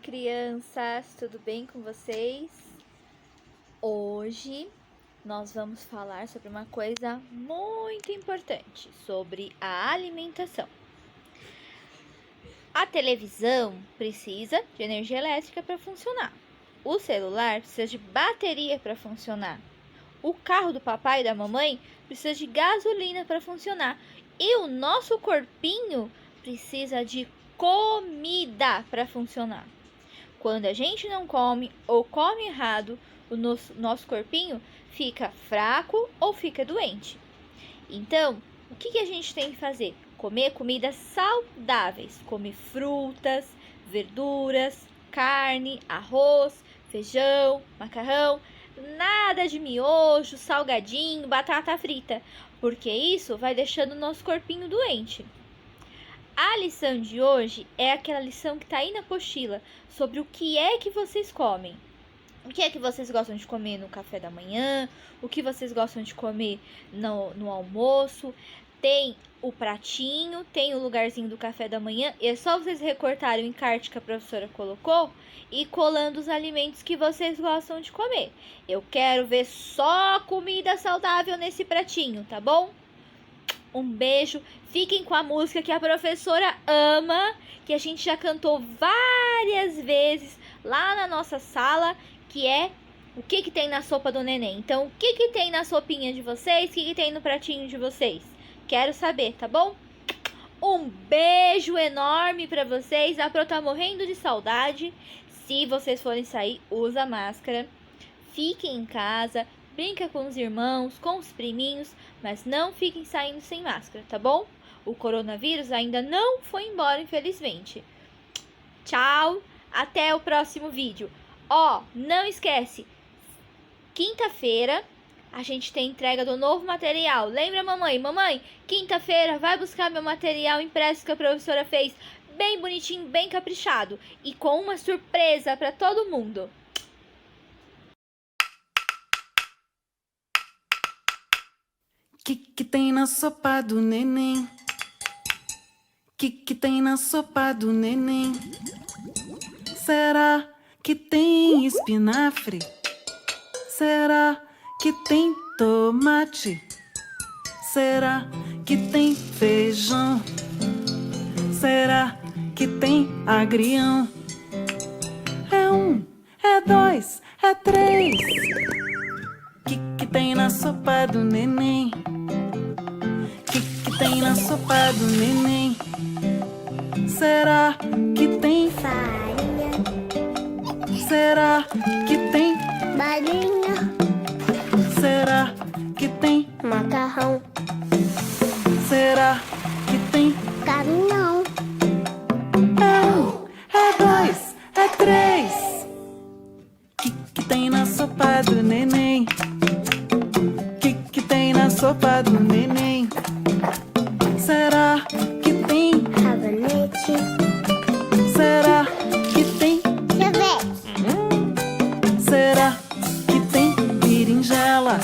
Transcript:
crianças, tudo bem com vocês? Hoje nós vamos falar sobre uma coisa muito importante, sobre a alimentação. A televisão precisa de energia elétrica para funcionar. O celular precisa de bateria para funcionar. O carro do papai e da mamãe precisa de gasolina para funcionar. E o nosso corpinho precisa de comida para funcionar. Quando a gente não come ou come errado, o nosso corpinho fica fraco ou fica doente. Então, o que a gente tem que fazer? Comer comidas saudáveis, comer frutas, verduras, carne, arroz, feijão, macarrão, nada de miojo, salgadinho, batata frita, porque isso vai deixando o nosso corpinho doente. A lição de hoje é aquela lição que está aí na apostila, sobre o que é que vocês comem. O que é que vocês gostam de comer no café da manhã, o que vocês gostam de comer no almoço. Tem o pratinho, tem o lugarzinho do café da manhã, e é só vocês recortarem o encarte que a professora colocou e colando os alimentos que vocês gostam de comer. Eu quero ver só comida saudável nesse pratinho, tá bom? Um beijo, fiquem com a música que a professora ama, que a gente já cantou várias vezes lá na nossa sala, que é o que tem na sopa do neném. Então, o que tem na sopinha de vocês, o que tem no pratinho de vocês? Quero saber, tá bom? Um beijo enorme pra vocês, a Pro tá morrendo de saudade. Se vocês forem sair, usa máscara, fiquem em casa, brinca com os irmãos, com os priminhos, mas não fiquem saindo sem máscara, tá bom? O coronavírus ainda não foi embora, infelizmente. Tchau, até o próximo vídeo. Ó, não esquece, quinta-feira a gente tem entrega do novo material. Lembra, mamãe? Mamãe, quinta-feira vai buscar meu material impresso que a professora fez, bem bonitinho, bem caprichado, e com uma surpresa para todo mundo. Que tem na sopa do neném? Que tem na sopa do neném? Será que tem espinafre? Será que tem tomate? Será que tem feijão? Será que tem agrião? É um, é dois, é três. Que tem na sopa do neném? Que tem na sopa do neném? Será que tem farinha? Será que tem Balinha? Será que tem Macarrão? Será que tem Caminhão? É um, é dois, é três. Que tem na sopa do neném? Que tem na sopa do neném? Será que tem Rabanete? Será que tem Chevette? Será que tem berinjela?